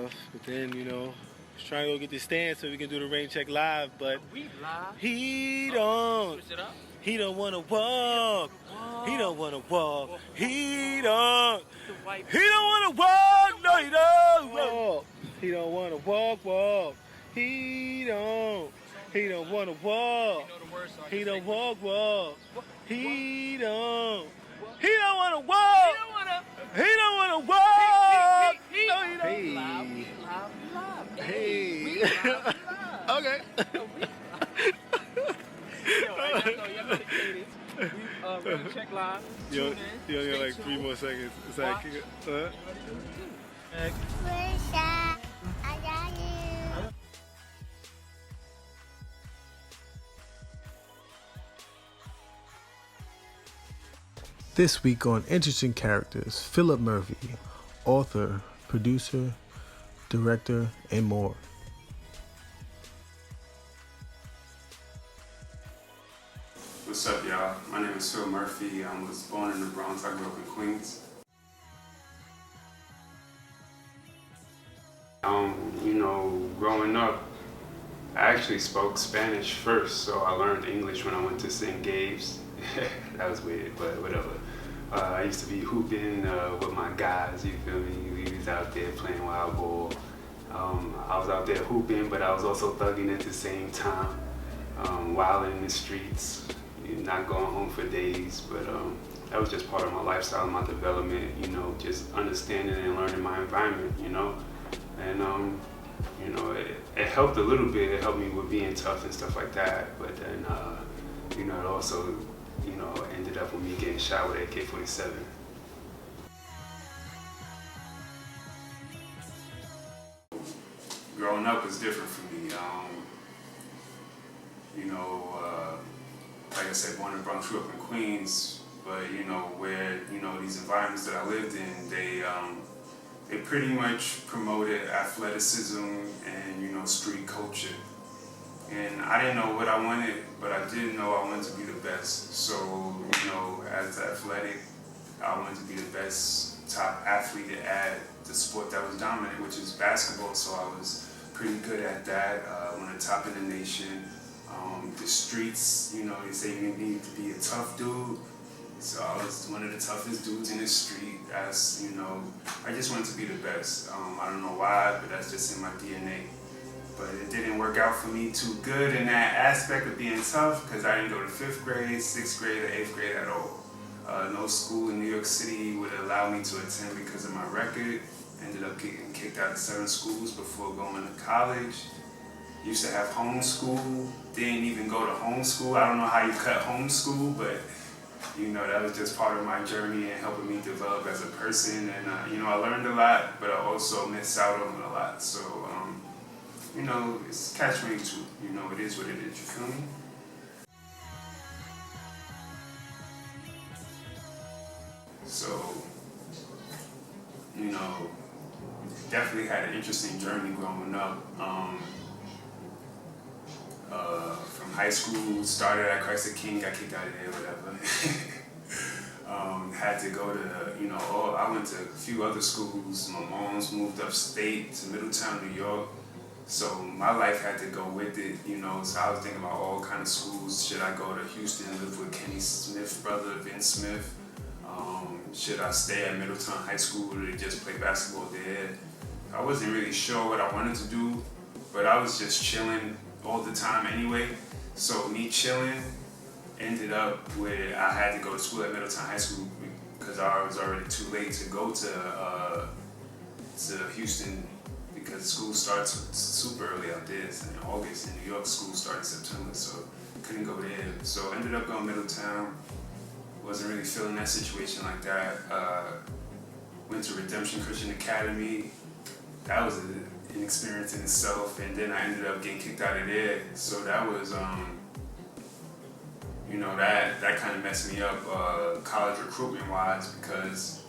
stuff. But then, you know, was trying to go get the stand so we can do the rain check live, but he don't wanna walk. He don't wanna walk. He don't wanna walk. No, he don't walk. He don't wanna walk. He don't wanna walk. He don't walk. He don't wanna walk. He don't wanna walk. No, he don't. Hey. Okay. Rain check live. You only got like 3 more seconds. It's like, This week on Interesting Characters, Philip Murphy, author, producer, director, and more. What's up, y'all? My name is Phil Murphy. I was born in the Bronx. I grew up in Queens. You know, growing up, I actually spoke Spanish first, so I learned English when I went to St. Gabe's. That was weird, but whatever. I used to be hooping with my guys, you feel me? We was out there playing wild ball. I was out there hooping, but I was also thugging at the same time, wilding in the streets, not going home for days, but that was just part of my lifestyle, my development, you know, just understanding and learning my environment, you know? And, you know, it helped a little bit. It helped me with being tough and stuff like that, but then, you know, it also, you know, ended up with me getting shot with AK-47. Growing up was different for me. You know, like I said, born in Bronx, grew up in Queens, but you know, where, you know, these environments that I lived in, they pretty much promoted athleticism and, you know, street culture. And I didn't know what I wanted, but I did know I wanted to be the best. So, you know, as athletic, I wanted to be the best top athlete at the sport that was dominant, which is basketball. So I was pretty good at that, one of the top in the nation. The streets, you know, they say you need to be a tough dude. So I was one of the toughest dudes in the street. As you know, I just wanted to be the best. I don't know why, but that's just in my DNA. But it didn't work out for me too good in that aspect of being tough, because I didn't go to 5th grade, 6th grade, or 8th grade at all. No school in New York City would allow me to attend because of my record. Ended up getting kicked out of 7 schools before going to college. Used to have homeschool, didn't even go to homeschool. I don't know how you cut homeschool, but you know, that was just part of my journey and helping me develop as a person. And you know, I learned a lot, but I also missed out on a lot. So, you know, it's catch-22. You know, it is what it is. You feel me? So, you know, definitely had an interesting journey growing up. From high school, started at Christ the King, got kicked out of there, whatever. Had to go to, you know, I went to a few other schools. My mom's moved upstate to Middletown, New York. So my life had to go with it, you know, so I was thinking about all kind of schools. Should I go to Houston and live with Kenny Smith's brother, Vince Smith? Should I stay at Middletown High School to just play basketball there? I wasn't really sure what I wanted to do, but I was just chilling all the time anyway. So me chilling ended up where I had to go to school at Middletown High School because I was already too late to go to Houston, because school starts super early out there. It's in August. In New York, school starts in September, so couldn't go there. So ended up going Middletown. Wasn't really feeling that situation like that. Went to Redemption Christian Academy. That was an experience in itself, and then I ended up getting kicked out of there. So that was, you know, that kind of messed me up college recruitment wise, because,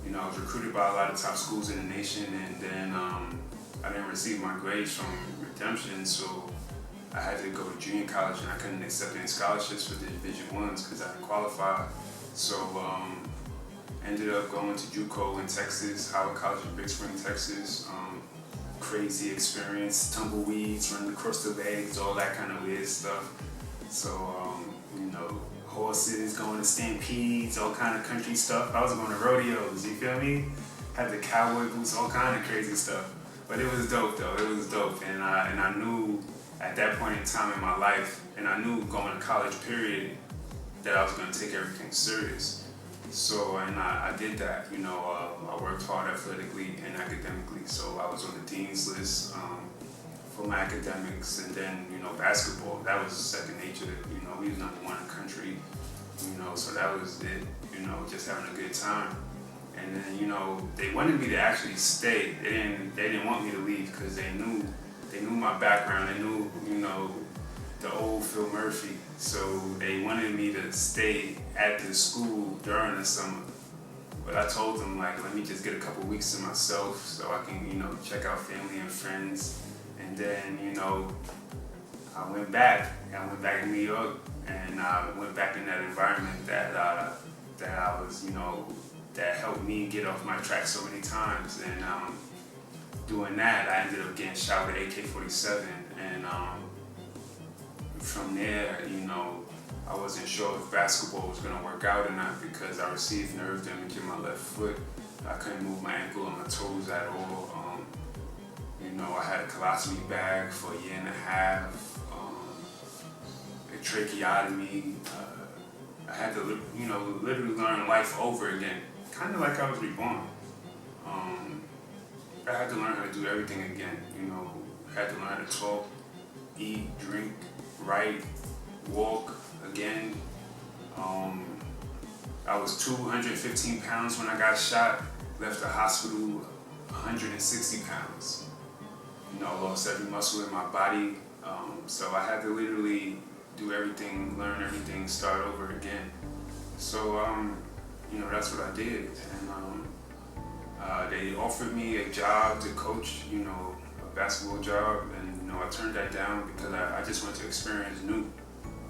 you know, I was recruited by a lot of top schools in the nation, and then I didn't receive my grades from Redemption, so I had to go to junior college, and I couldn't accept any scholarships for the Division I's because I didn't qualify. So ended up going to JUCO in Texas, Howard College in Big Spring, Texas. crazy experience, tumbleweeds running across the legs, all that kind of weird stuff. So, you know, horses, going to stampedes, all kind of country stuff. I was going to rodeos, you feel me? Had the cowboy boots, all kind of crazy stuff. But it was dope though, it was dope. And I knew at that point in time in my life, and I knew going to college period, that I was going to take everything serious. So, and I did that, you know, I worked hard athletically and academically. So I was on the dean's list for my academics, and then, you know, basketball, that was second nature. You know, we was number one in the country, you know, so that was it, you know, just having a good time. And then, you know, they wanted me to actually stay. They didn't want me to leave because they knew my background. They knew, you know, the old Phil Murphy. So they wanted me to stay at the school during the summer. But I told them, like, let me just get a couple weeks to myself so I can, you know, check out family and friends. And then, you know, I went back to New York, and I went back in that environment that I was, you know, that helped me get off my track so many times. And doing that, I ended up getting shot with an AK-47. And from there, you know, I wasn't sure if basketball was going to work out or not because I received nerve damage in my left foot. I couldn't move my ankle or my toes at all. You know, I had a colostomy bag for a year and a half, a tracheotomy. I had to, you know, literally learn life over again, kind of like I was reborn. I had to learn how to do everything again, you know. I had to learn how to talk, eat, drink, write, walk again. I was 215 pounds when I got shot, left the hospital 160 pounds. You know, I lost every muscle in my body, so I had to literally do everything, learn everything, start over again. So, you know, that's what I did. And they offered me a job to coach, you know, a basketball job, and, you know, I turned that down because I just wanted to experience new.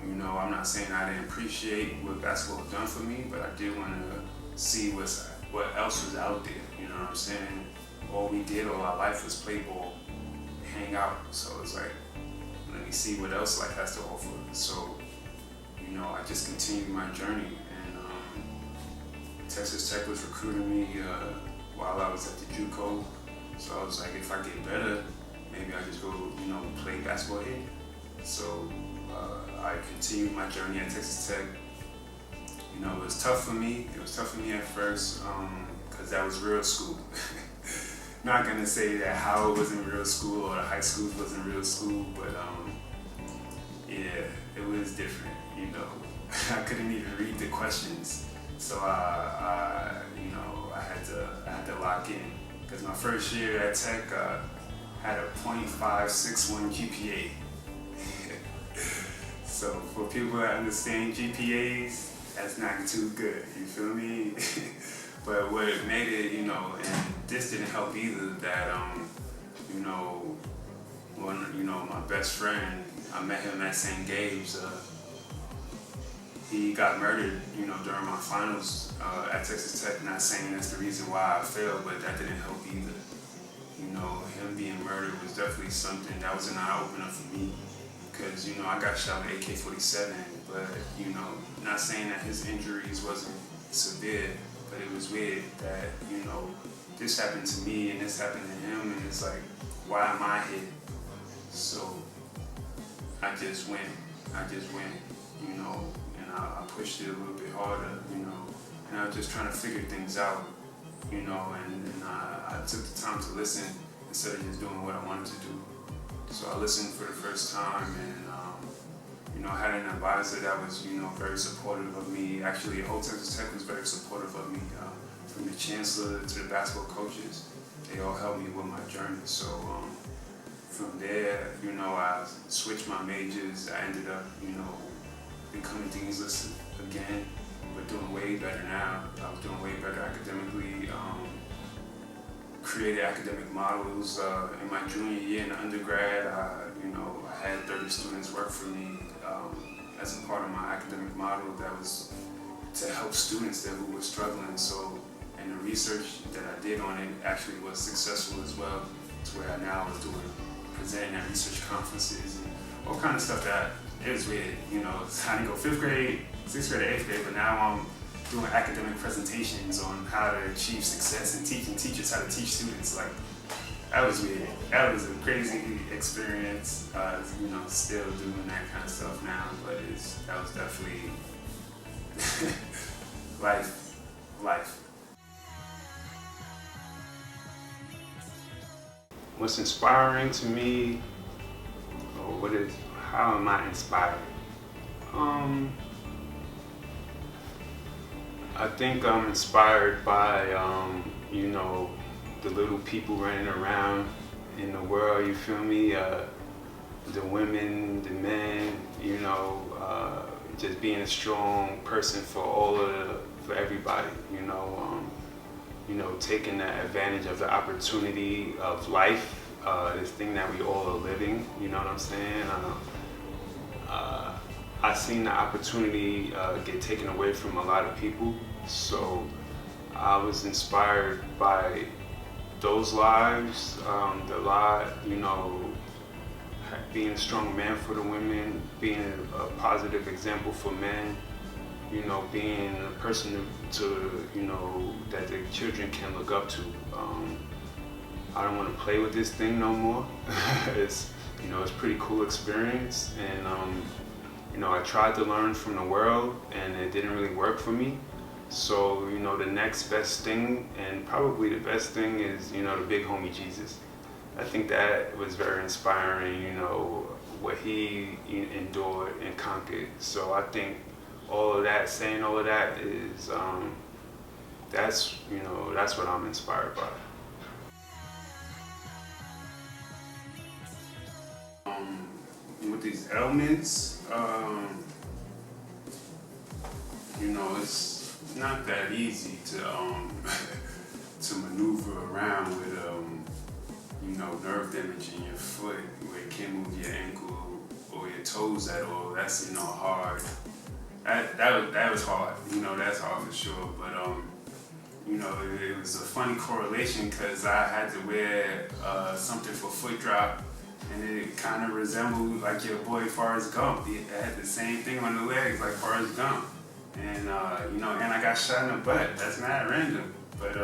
You know, I'm not saying I didn't appreciate what basketball done for me, but I did want to see what else was out there, you know what I'm saying? All we did all our life was play ball, hang out, so it's like, let me see what else life has to offer. So, you know, I just continued my journey, and Texas Tech was recruiting me while I was at the JUCO, so I was like, if I get better, maybe I just go, you know, play basketball here. So I continued my journey at Texas Tech. You know, it was tough for me. It was tough for me at first because that was real school. Not gonna say that Howard wasn't real school or the high schools wasn't real school, but yeah, it was different. You know, I couldn't even read the questions, so you know, I had to lock in because my first year at Tech had a .561 GPA. So for people that understand GPAs, that's not too good, you feel me? But what made it, you know, and this didn't help either, that, you know, my best friend, I met him at St. Gabe's, he got murdered, you know, during my finals at Texas Tech. Not saying that's the reason why I failed, but that didn't help either. You know, him being murdered was definitely something that was an eye-opener for me. Because, you know, I got shot with AK-47, but, you know, not saying that his injuries wasn't severe, but it was weird that, you know, this happened to me and this happened to him, and it's like, why am I here? So I just went, you know, and I pushed it a little bit harder, you know, and I was just trying to figure things out, you know, and I took the time to listen instead of just doing what I wanted to do. So I listened for the first time, and you know, I had an advisor that was, you know, very supportive of me. Actually, the whole Texas Tech was very supportive of me, from the chancellor to the basketball coaches. They all helped me with my journey. So from there, you know, I switched my majors. I ended up, you know, becoming dean's list again, but doing way better now. I was doing way better academically. Created academic models in my junior year in undergrad. You know, I had 30 students work for me as a part of my academic model that was to help students that who were struggling. So, and the research that I did on it actually was successful as well. to where now I was doing presenting at research conferences and all kind of stuff that it was weird. You know, I didn't go 5th grade, 6th grade, or 8th grade, but now I'm doing academic presentations on how to achieve success and teaching teachers how to teach students. Like, that was weird. That was a crazy experience. You know, still doing that kind of stuff now, but that was definitely life. What's inspiring to me, or how am I inspired? I think I'm inspired by, you know, the little people running around in the world, you feel me? The women, the men, you know, just being a strong person for everybody, you know, taking that advantage of the opportunity of life, this thing that we all are living, you know what I'm saying? I've seen the opportunity get taken away from a lot of people, so I was inspired by those lives, you know, being a strong man for the women, being a positive example for men, you know, being a person to you know, that the children can look up to. I don't want to play with this thing no more. It's, you know, it's a pretty cool experience, and you know, I tried to learn from the world and it didn't really work for me. So, you know, the next best thing, and probably the best thing, is, you know, the big homie Jesus. I think that was very inspiring, you know, what he endured and conquered. So I think all of that, saying all of that is, that's, you know, that's what I'm inspired by. With these ailments, you know, it's not that easy to to maneuver around with you know, nerve damage in your foot where you can't move your ankle or your toes at all. That's, you know, hard. That was hard. You know, that's hard for sure. But you know, it was a funny correlation because I had to wear something for foot drop, and it kind of resembled like your boy Forrest Gump. He had the same thing on the legs like Forrest Gump. And, you know, and I got shot in the butt. That's not random. But,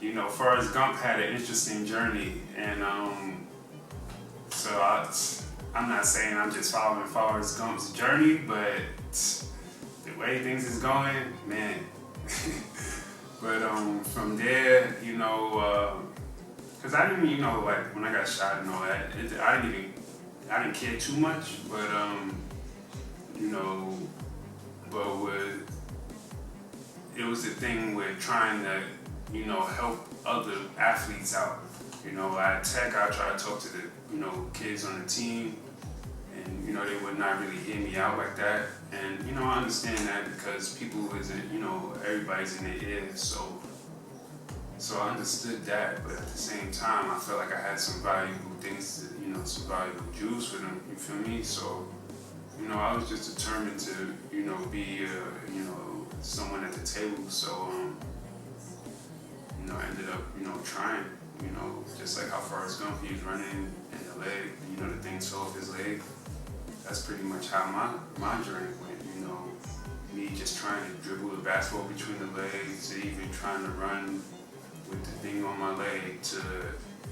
you know, Forrest Gump had an interesting journey. And so I'm not saying I'm just following Forrest Gump's journey, but the way things is going, man. But from there, you know, because I didn't, you know, like when I got shot and all that, I didn't care too much, but you know, but it was the thing with trying to, you know, help other athletes out. You know, at Tech, I try to talk to the, you know, kids on the team, and, you know, they would not really hear me out like that. And, you know, I understand that because people isn't, you know, everybody's in their ears, so I understood that, but at the same time, I felt like I had some valuable things, to, you know, some valuable jewels for them, you feel me? So, you know, I was just determined to, you know, be, you know, someone at the table. So, you know, I ended up, you know, trying, you know, just like how Forrest Gump, he was running and the leg, you know, the things fell off his leg. That's pretty much how my journey went, you know, me just trying to dribble the basketball between the legs, to even trying to run with the thing on my leg, to,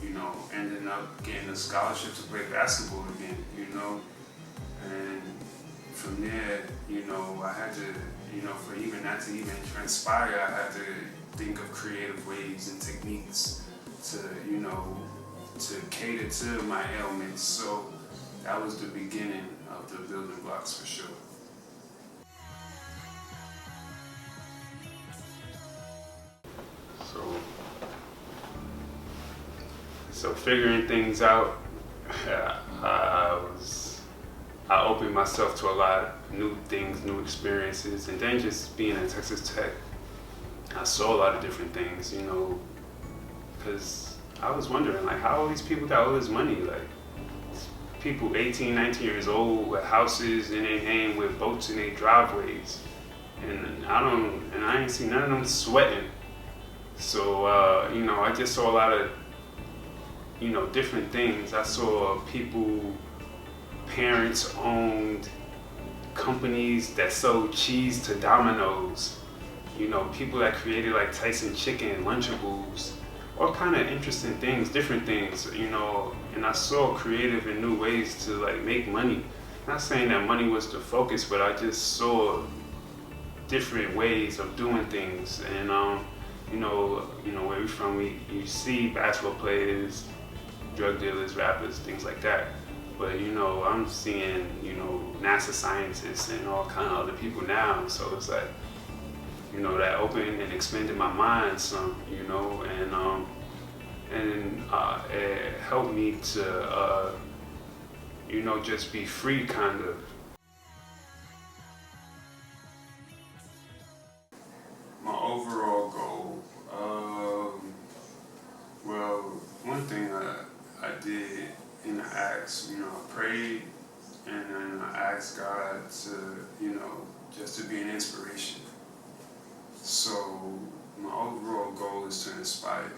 you know, ending up getting a scholarship to play basketball again, you know. And from there, you know, I had to, you know, for even that to even transpire, I had to think of creative ways and techniques to, you know, to cater to my ailments. So that was the beginning of the building blocks for sure. So figuring things out, I opened myself to a lot of new things, new experiences, and then just being at Texas Tech, I saw a lot of different things, you know, because I was wondering, like, how all these people got all this money? Like, people 18, 19 years old with houses in their name, with boats in their driveways, and I ain't seen none of them sweating. So, you know, I just saw a lot of different things. I saw people, parents owned companies that sold cheese to Domino's. People that created like Tyson Chicken, Lunchables, all kind of interesting things, different things, and I saw creative and new ways to like make money. Not saying that money was the focus, but I just saw different ways of doing things. And where we're from, you see basketball players, drug dealers, rappers, things like that. But I'm seeing NASA scientists and all kind of other people now. So it's like that opened and expanded my mind some, and it helped me to just be free kind of. My overall goal, well, one thing I did, and I asked, I prayed, and then I asked God to, just to be an inspiration. So my overall goal is to inspire.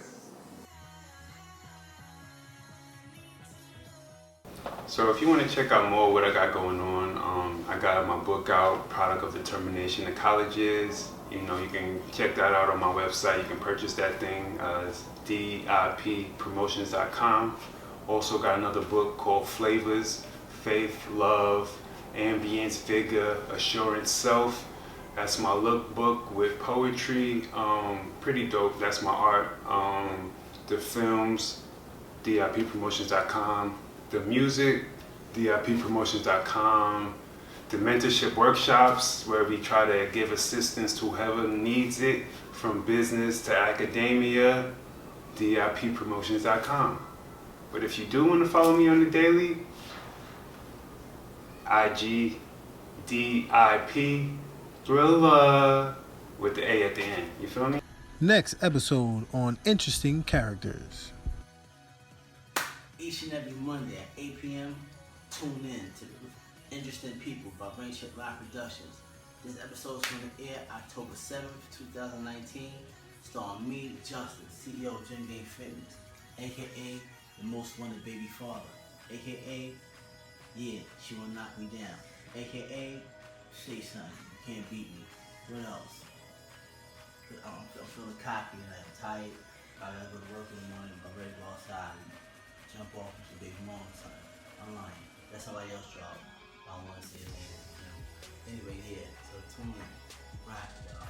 So if you want to check out more what I got going on, I got my book out, Product of Determination to Colleges. You can check that out on my website. You can purchase that thing. It's dippromotions.com. Also got another book called Flavors, Faith, Love, Ambience, Vigor, Assurance, Self. That's my lookbook with poetry. Pretty dope. That's my art. The films, dippromotions.com. The music, dippromotions.com. The mentorship workshops, where we try to give assistance to whoever needs it, from business to academia, dippromotions.com. But if you do want to follow me on the daily, IG, DIP, Thriller, with the A at the end. You feel me? Next episode on Interesting Characters. Each and every Monday at 8 p.m., tune in to Interesting People by RAINCHECKLIVE Productions. This episode is going to air October 7th, 2019, starring me, Justin, CEO of Gym Game Fitness, a.k.a. the most wanted baby father, a.k.a. yeah, she will knock me down, a.k.a. say something, you can't beat me. What else? I'm feeling cocky and I'm tired. I gotta go to work in the morning, I'm ready to go outside and jump off with the big mom or something. I'm lying. That's somebody else's job. I don't want to say it later. Anyway, yeah, so tune in. Right, y'all.